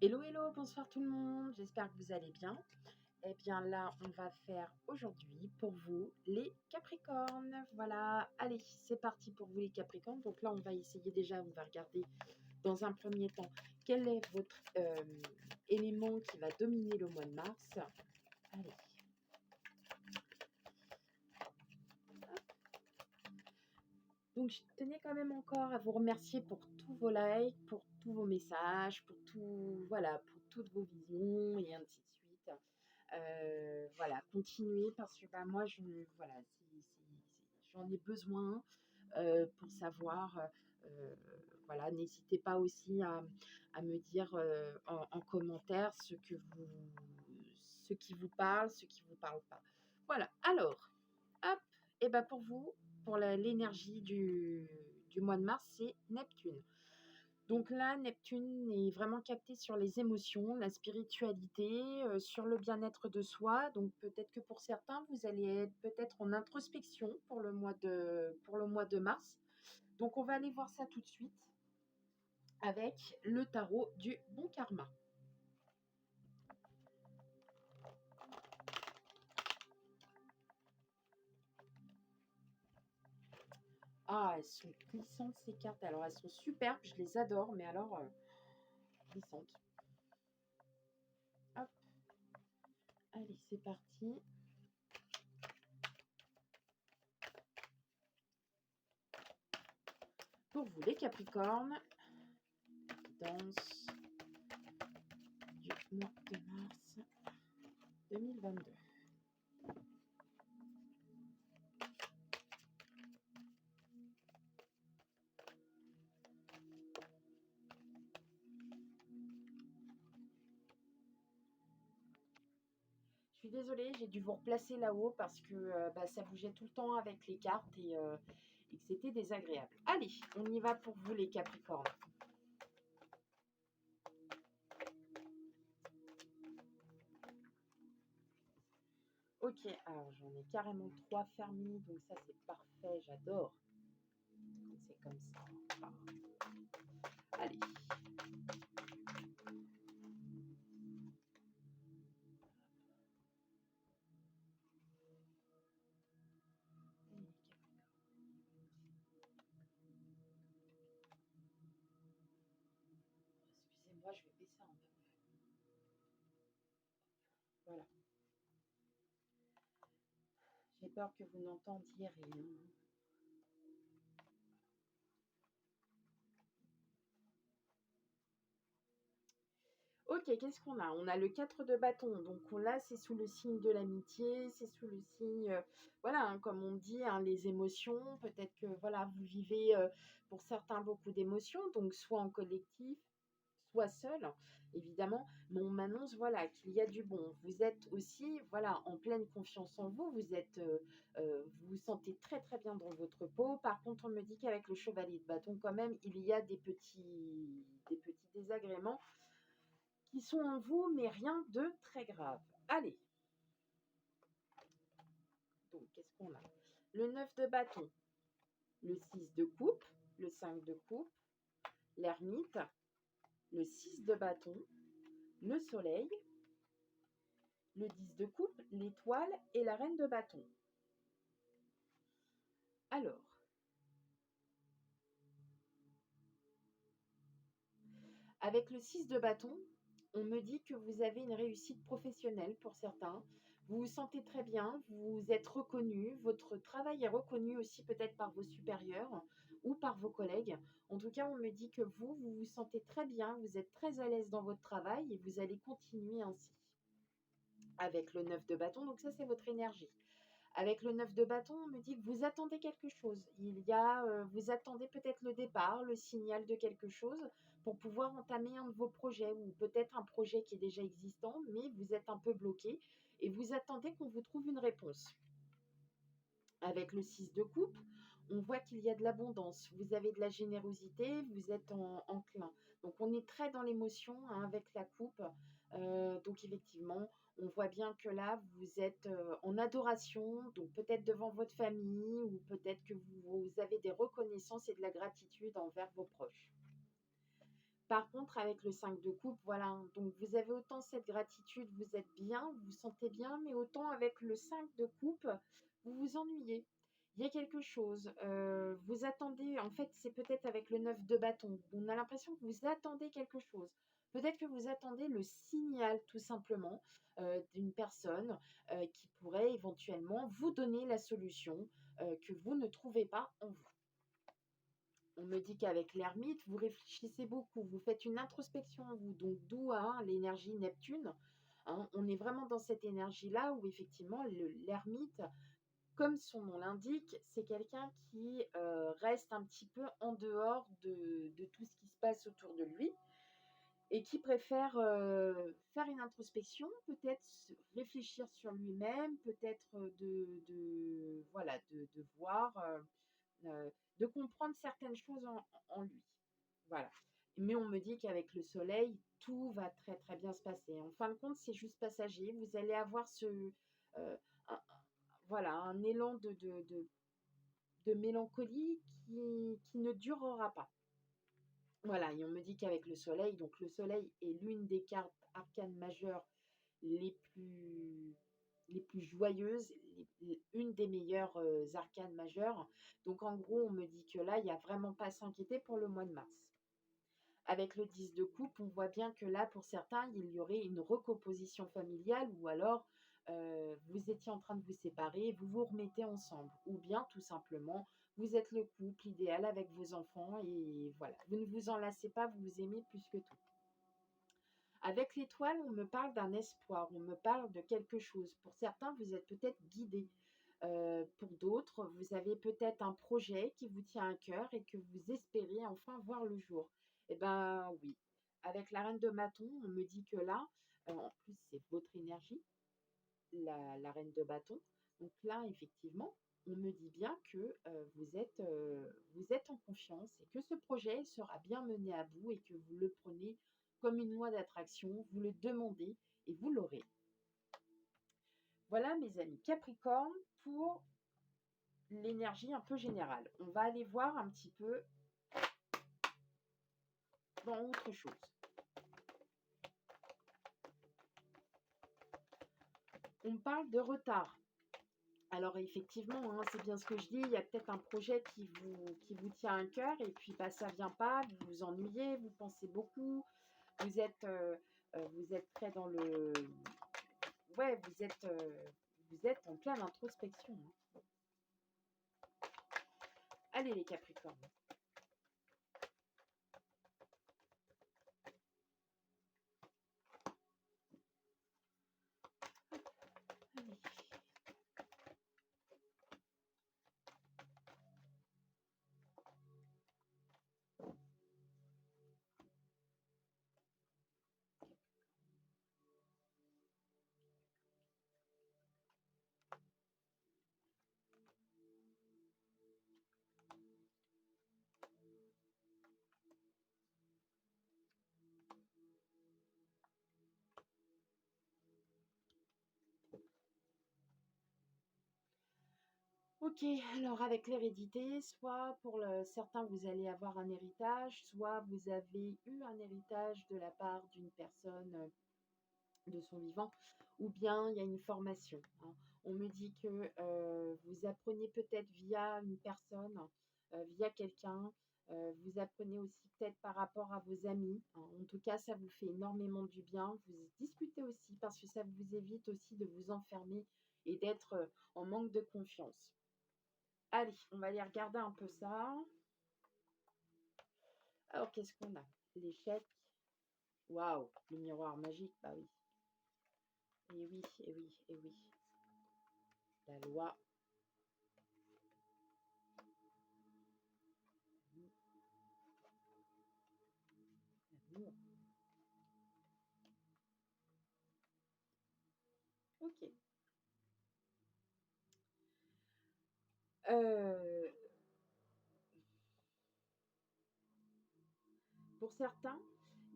Hello, hello, bonsoir tout le monde, j'espère que vous allez bien. Eh bien là, on va faire aujourd'hui pour vous les Capricornes. Voilà, allez, c'est parti pour vous les Capricornes. Donc là, on va essayer déjà, on va regarder dans un premier temps quel est votre élément qui va dominer le mois de mars. Allez. Donc, je tenais quand même encore à vous remercier pour tous vos likes, pour tous vos messages, pour tout, voilà, pour toutes vos visions et ainsi de suite. Voilà, continuez parce que bah, moi, voilà, j'en ai besoin pour savoir. Voilà, n'hésitez pas aussi à me dire en commentaire ce qui vous parle, ce qui vous parle pas. Voilà, alors, hop, et ben pour vous, pour l'énergie du mois de mars, c'est Neptune. Donc là, Neptune est vraiment capté sur les émotions, la spiritualité, sur le bien-être de soi. Donc peut-être que pour certains, vous allez être peut-être en introspection pour le mois de mars. Donc on va aller voir ça tout de suite avec le tarot du bon karma. Ah, elles sont glissantes ces cartes. Alors elles sont superbes, je les adore, mais alors glissantes. Hop. Allez, c'est parti. Pour vous les Capricornes, guidance du mois de mars 2022. Je suis désolée, j'ai dû vous replacer là-haut parce que ça bougeait tout le temps avec les cartes et que c'était désagréable. Allez, on y va pour vous les Capricornes. Ok, alors j'en ai carrément 3 fermés, donc ça c'est parfait, j'adore. C'est comme ça. Ah. Allez. Excusez-moi, je vais baisser un peu. Voilà. J'ai peur que vous n'entendiez rien. Ok, qu'est-ce qu'on a? On a le 4 de bâton. Donc là, c'est sous le signe de l'amitié, c'est sous le signe, voilà, hein, comme on dit, hein, les émotions. Peut-être que voilà, vous vivez pour certains beaucoup d'émotions, donc soit en collectif, soit seul, évidemment. Mais on m'annonce voilà, qu'il y a du bon. Vous êtes aussi voilà, en pleine confiance en vous. Vous vous sentez très très bien dans votre peau. Par contre, on me dit qu'avec le chevalier de bâton, quand même, il y a des petits désagréments qui sont en vous, mais rien de très grave. Allez. Donc, qu'est-ce qu'on a? Le 9 de bâton, le 6 de coupe, le 5 de coupe, l'ermite, le 6 de bâton, le soleil, le 10 de coupe, l'étoile et la reine de bâton. Alors, avec le 6 de bâton, on me dit que vous avez une réussite professionnelle pour certains. Vous vous sentez très bien, vous êtes reconnu, votre travail est reconnu aussi peut-être par vos supérieurs ou par vos collègues. En tout cas, on me dit que vous vous sentez très bien, vous êtes très à l'aise dans votre travail et vous allez continuer ainsi. Avec le 9 de bâton, donc ça c'est votre énergie. Avec le 9 de bâton, on me dit que vous attendez quelque chose. Vous attendez peut-être le départ, le signal de quelque chose pour pouvoir entamer un de vos projets ou peut-être un projet qui est déjà existant, mais vous êtes un peu bloqué et vous attendez qu'on vous trouve une réponse. Avec le 6 de coupe, on voit qu'il y a de l'abondance. Vous avez de la générosité, vous êtes enclin. Donc, on est très dans l'émotion hein, avec la coupe. Donc, effectivement, on voit bien que là, vous êtes en adoration, donc peut-être devant votre famille ou peut-être que vous avez des reconnaissances et de la gratitude envers vos proches. Par contre, avec le 5 de coupe, voilà, hein, donc vous avez autant cette gratitude, vous êtes bien, vous vous sentez bien, mais autant avec le 5 de coupe, vous vous ennuyez. Il y a quelque chose, vous attendez, en fait, c'est peut-être avec le 9 de bâton. On a l'impression que vous attendez quelque chose. Peut-être que vous attendez le signal, tout simplement, d'une personne qui pourrait éventuellement vous donner la solution que vous ne trouvez pas en vous. On me dit qu'avec l'ermite, vous réfléchissez beaucoup, vous faites une introspection en vous, donc d'où l'énergie Neptune. Hein. On est vraiment dans cette énergie-là où effectivement l'ermite, comme son nom l'indique, c'est quelqu'un qui reste un petit peu en dehors de tout ce qui se passe autour de lui et qui préfère faire une introspection, peut-être réfléchir sur lui-même, peut-être voilà, de voir. Heu, de comprendre certaines choses en lui. Voilà. Mais on me dit qu'avec le soleil, tout va très, très bien se passer. En fin de compte, c'est juste passager. Vous allez avoir un voilà, un élan de mélancolie qui ne durera pas. Voilà, et on me dit qu'avec le soleil, donc le soleil est l'une des cartes arcanes majeures les plus les plus joyeuses, une des meilleures arcanes majeures. Donc en gros, on me dit que là, il n'y a vraiment pas à s'inquiéter pour le mois de mars. Avec le 10 de coupe, on voit bien que là, pour certains, il y aurait une recomposition familiale ou alors vous étiez en train de vous séparer, vous vous remettez ensemble. Ou bien tout simplement, vous êtes le couple idéal avec vos enfants et voilà. Vous ne vous enlacez pas, vous vous aimez plus que tout. Avec l'étoile, on me parle d'un espoir, on me parle de quelque chose. Pour certains, vous êtes peut-être guidé. Pour d'autres, vous avez peut-être un projet qui vous tient à cœur et que vous espérez enfin voir le jour. Eh bien oui, avec la reine de bâton, on me dit que là, en plus c'est votre énergie, la reine de bâton. Donc là, effectivement, on me dit bien que vous êtes en confiance et que ce projet sera bien mené à bout et que vous le prenez comme une loi d'attraction, vous le demandez et vous l'aurez. Voilà mes amis Capricorne pour l'énergie un peu générale. On va aller voir un petit peu dans autre chose. On parle de retard. Alors effectivement, hein, c'est bien ce que je dis, il y a peut-être un projet qui vous tient à cœur et puis bah, ça ne vient pas, vous vous ennuyez, vous pensez beaucoup, vous êtes très dans le... Ouais, vous êtes en pleine introspection. Hein. Allez les Capricornes. Allez. Ok, alors avec l'hérédité, soit pour certains vous allez avoir un héritage, soit vous avez eu un héritage de la part d'une personne de son vivant, ou bien il y a une formation. Hein. On me dit que vous apprenez peut-être via une personne, via quelqu'un, vous apprenez aussi peut-être par rapport à vos amis. Hein. En tout cas, ça vous fait énormément du bien. Vous discutez aussi parce que ça vous évite aussi de vous enfermer et d'être en manque de confiance. Allez, on va aller regarder un peu ça. Alors, qu'est-ce qu'on a? L'échec. Waouh, le miroir magique, bah oui. Et oui, et oui, et oui. La loi. L'amour. Ok. Euh, pour certains,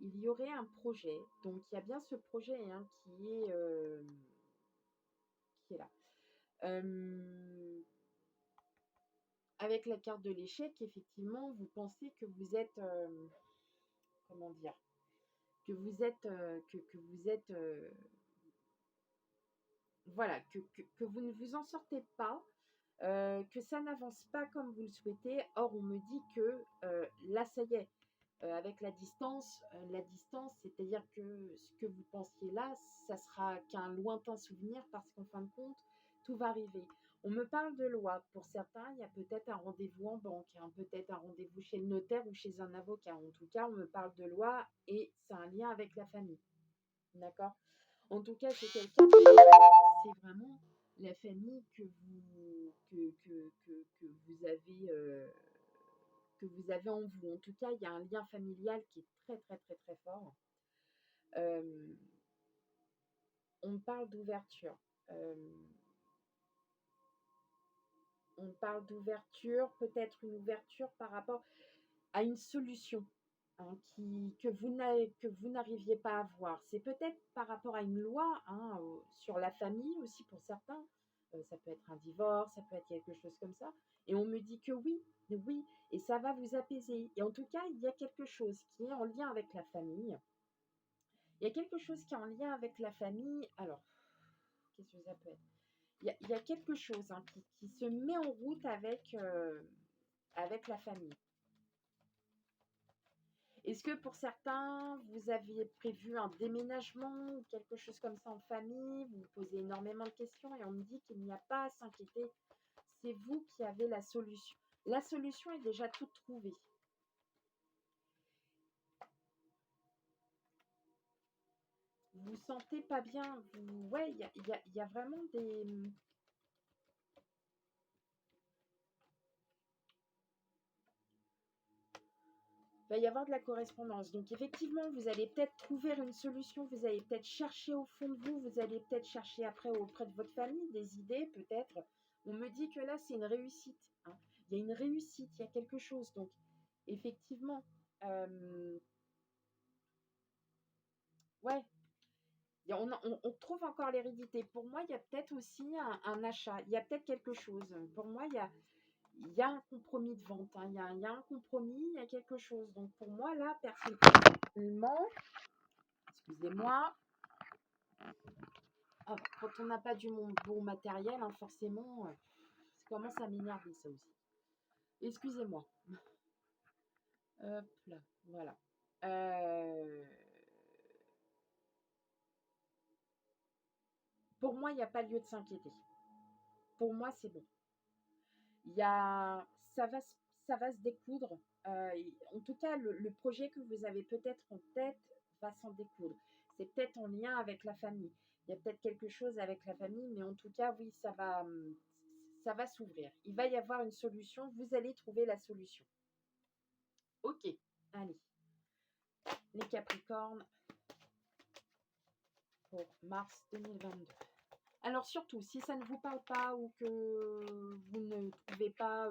il y aurait un projet. Donc, il y a bien ce projet hein, qui est là. Avec la carte de l'échec, effectivement, vous pensez que vous êtes comment dire, que vous êtes, que vous êtes, voilà, que vous ne vous en sortez pas, que ça n'avance pas comme vous le souhaitez. Or, on me dit que là, ça y est, avec la distance, c'est-à-dire que ce que vous pensiez là, ça sera qu'un lointain souvenir parce qu'en fin de compte, tout va arriver. On me parle de loi. Pour certains, il y a peut-être un rendez-vous en banque, hein, peut-être un rendez-vous chez le notaire ou chez un avocat. En tout cas, on me parle de loi et c'est un lien avec la famille. D'accord? En tout cas, c'est quelqu'un, c'est vraiment la famille que vous avez en vous. En tout cas, il y a un lien familial qui est très, très, très, très fort. Euh, on parle d'ouverture. Euh, on parle d'ouverture, peut-être une ouverture par rapport à une solution, hein, que vous n'arriviez pas à voir. C'est peut-être par rapport à une loi, hein, sur la famille aussi pour certains. Ça peut être un divorce, ça peut être quelque chose comme ça. Et on me dit que oui, oui, et ça va vous apaiser. Et en tout cas, il y a quelque chose qui est en lien avec la famille. Il y a quelque chose qui est en lien avec la famille. Alors, qu'est-ce que ça peut être? Il y a quelque chose, hein, qui se met en route avec la famille. Est-ce que pour certains, vous aviez prévu un déménagement ou quelque chose comme ça en famille? Vous vous posez énormément de questions et on me dit qu'il n'y a pas à s'inquiéter. C'est vous qui avez la solution. La solution est déjà toute trouvée. Vous vous sentez pas bien. Ouais, il y a vraiment des... Il va y avoir de la correspondance. Donc effectivement, vous allez peut-être trouver une solution, vous allez peut-être chercher au fond de vous, vous allez peut-être chercher après auprès de votre famille des idées, peut-être. On me dit que là, c'est une réussite, hein. Il y a une réussite, il y a quelque chose. Donc effectivement, ouais, on trouve encore l'hérédité. Pour moi, il y a peut-être aussi un achat, il y a peut-être quelque chose. Pour moi, il y a un compromis de vente, hein. Il y a un compromis, il y a quelque chose. Donc pour moi, là, personnellement, excusez-moi, quand on n'a pas du bon matériel, hein, forcément, ça commence à m'énerver ça aussi. Excusez-moi. Hop là, voilà. Euh, pour moi, il n'y a pas lieu de s'inquiéter. Pour moi, c'est bon. Il y a, ça va, ça va se découdre. En tout cas, le projet que vous avez peut-être en tête va s'en découdre. C'est peut-être en lien avec la famille. Il y a peut-être quelque chose avec la famille, mais en tout cas, oui, ça va s'ouvrir. Il va y avoir une solution. Vous allez trouver la solution. Ok, allez. Les Capricornes pour mars 2022. Alors surtout, si ça ne vous parle pas ou que vous ne trouvez pas,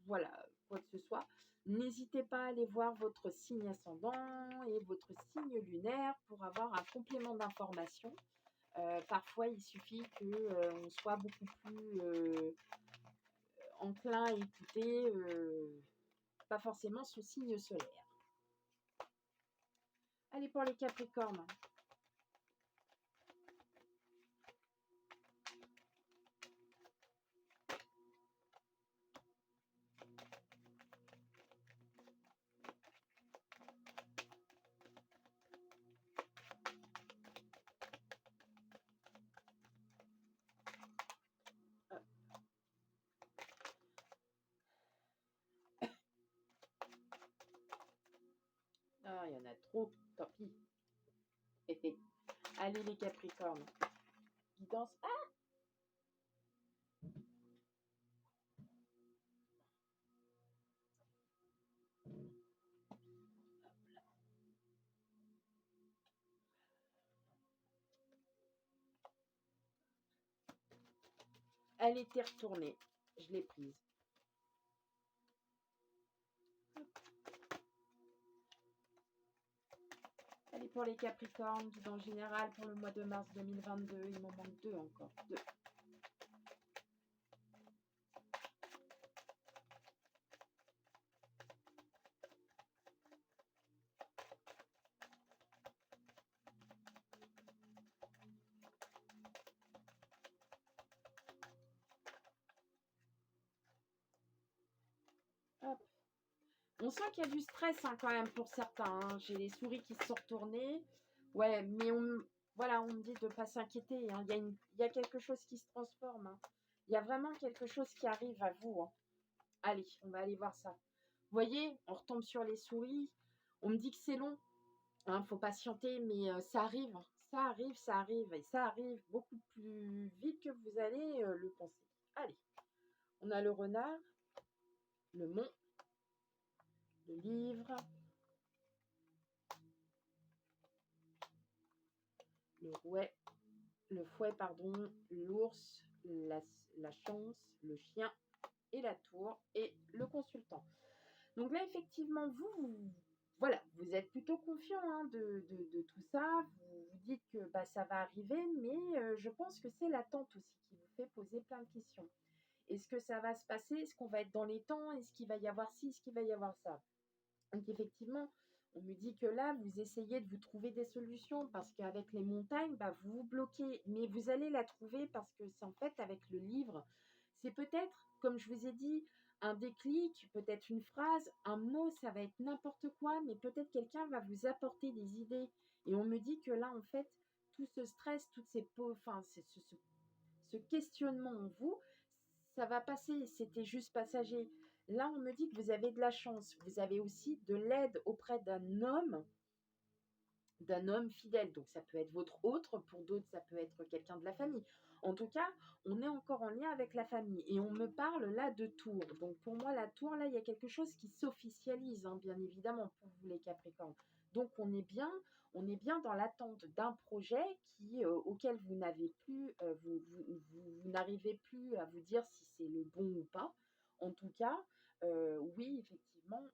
voilà, quoi que ce soit, n'hésitez pas à aller voir votre signe ascendant et votre signe lunaire pour avoir un complément d'information. Parfois, il suffit qu'on soit beaucoup plus enclin à écouter, pas forcément son signe solaire. Allez pour les Capricornes. Ah, il y en a trop, tant pis. Allez les Capricornes. Guidance. Ah, elle était retournée. Je l'ai prise. Allez pour les Capricornes, guidance générale pour le mois de mars 2022. Il m'en manque deux encore. Deux. On sent qu'il y a du stress hein, quand même pour certains. Hein. J'ai les souris qui se sont retournées. Ouais, mais voilà, on me dit de ne pas s'inquiéter. Hein. Il y a quelque chose qui se transforme. Hein. Il y a vraiment quelque chose qui arrive à vous. Hein. Allez, on va aller voir ça. Vous voyez, on retombe sur les souris. On me dit que c'est long. Hein, faut patienter, mais ça arrive. Ça arrive, ça arrive. Et ça arrive beaucoup plus vite que vous allez le penser. Allez, on a le renard, le mont, le livre, le fouet, pardon, l'ours, la chance, le chien et la tour et le consultant. Donc là, effectivement, voilà, vous êtes plutôt confiant hein, de tout ça. Vous dites que bah, ça va arriver, mais je pense que c'est l'attente aussi qui vous fait poser plein de questions. Est-ce que ça va se passer? Est-ce qu'on va être dans les temps? Est-ce qu'il va y avoir ci? Est-ce qu'il va y avoir ça? Donc effectivement, on me dit que là, vous essayez de vous trouver des solutions parce qu'avec les montagnes, bah, vous vous bloquez. Mais vous allez la trouver parce que c'est en fait avec le livre, c'est peut-être, comme je vous ai dit, un déclic, peut-être une phrase, un mot, ça va être n'importe quoi, mais peut-être quelqu'un va vous apporter des idées. Et on me dit que là, en fait, tout ce stress, toutes ces enfin, ce questionnement en vous, ça va passer, c'était juste passager. Là, on me dit que vous avez de la chance. Vous avez aussi de l'aide auprès d'un homme fidèle. Donc, ça peut être votre autre, pour d'autres, ça peut être quelqu'un de la famille. En tout cas, on est encore en lien avec la famille. Et on me parle là de tour. Donc, pour moi, la tour, là, il y a quelque chose qui s'officialise, hein, bien évidemment, pour vous les Capricornes. Donc, on est bien dans l'attente d'un projet auquel vous n'avez plus, vous n'arrivez plus à vous dire si c'est le bon ou pas. En tout cas, oui, effectivement,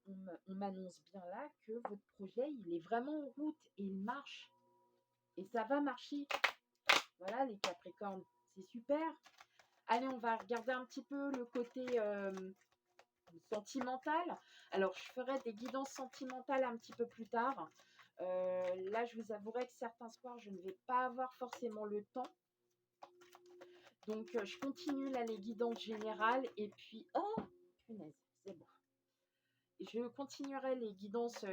on m'annonce bien là que votre projet, il est vraiment en route et il marche. Et ça va marcher. Voilà, les Capricornes, c'est super. Allez, on va regarder un petit peu le côté sentimental. Alors, je ferai des guidances sentimentales un petit peu plus tard. Là, je vous avouerai que certains soirs, je ne vais pas avoir forcément le temps. Donc, je continue là les guidances générales. Et puis, oh, punaise, c'est bon. Je continuerai les guidances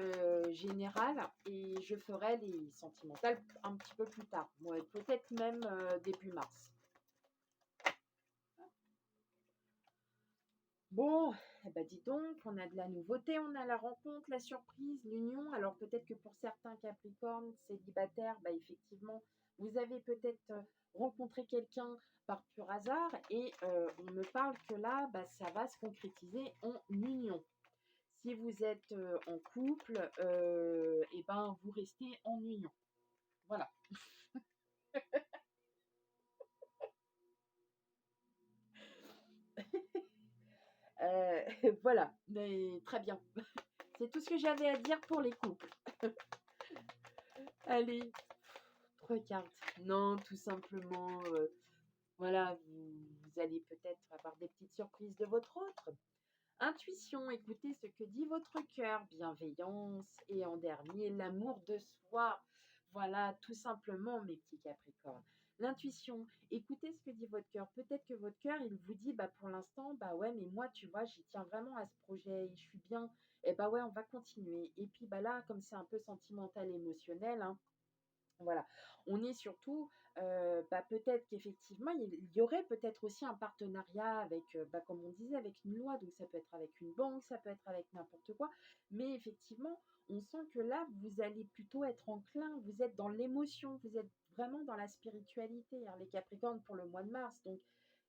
générales et je ferai les sentimentales un petit peu plus tard. Ouais, peut-être même début mars. Bon, eh ben dis donc, on a de la nouveauté, on a la rencontre, la surprise, l'union. Alors peut-être que pour certains Capricornes célibataires, bah, effectivement, vous avez peut-être rencontré quelqu'un par pur hasard et on me parle que là, bah, ça va se concrétiser en union. Si vous êtes en couple, et ben vous restez en union. Voilà. Voilà, mais très bien. C'est tout ce que j'avais à dire pour les couples. Allez, 3 cartes. Non, tout simplement, voilà, vous allez peut-être avoir des petites surprises de votre autre. Intuition, écoutez ce que dit votre cœur. Bienveillance. Et en dernier, l'amour de soi. Voilà, tout simplement, mes petits Capricornes. L'intuition, écoutez ce que dit votre cœur. Peut-être que votre cœur, il vous dit, bah pour l'instant, bah ouais, mais moi, tu vois, j'y tiens vraiment à ce projet, je suis bien. Et bah ouais, on va continuer. Et puis bah là, comme c'est un peu sentimental, émotionnel, hein, voilà, on est surtout, bah, peut-être qu'effectivement, il y aurait peut-être aussi un partenariat avec, bah, comme on disait, avec une loi, donc ça peut être avec une banque, ça peut être avec n'importe quoi, mais effectivement, on sent que là, vous allez plutôt être enclin, vous êtes dans l'émotion, vous êtes vraiment dans la spiritualité, hein, les Capricornes pour le mois de mars, donc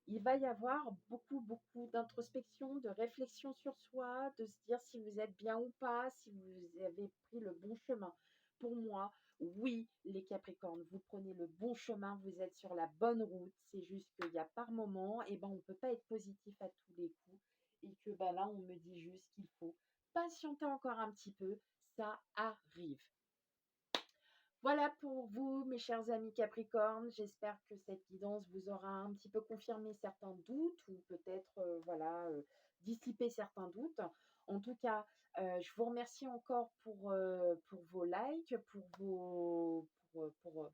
il va y avoir beaucoup, beaucoup d'introspection, de réflexion sur soi, de se dire si vous êtes bien ou pas, si vous avez pris le bon chemin. Pour moi, oui, les Capricornes, vous prenez le bon chemin, vous êtes sur la bonne route. C'est juste qu'il y a par moment, et ben, on ne peut pas être positif à tous les coups. Et que ben, là, on me dit juste qu'il faut patienter encore un petit peu. Ça arrive. Voilà pour vous, mes chers amis Capricornes. J'espère que cette guidance vous aura un petit peu confirmé certains doutes ou peut-être voilà, dissipé certains doutes. En tout cas, je vous remercie encore pour vos likes,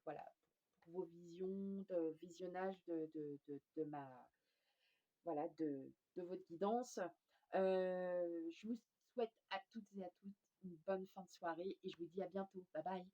voilà, pour vos visions, de visionnage de ma voilà, de votre guidance. Je vous souhaite à toutes et à tous une bonne fin de soirée et je vous dis à bientôt. Bye bye.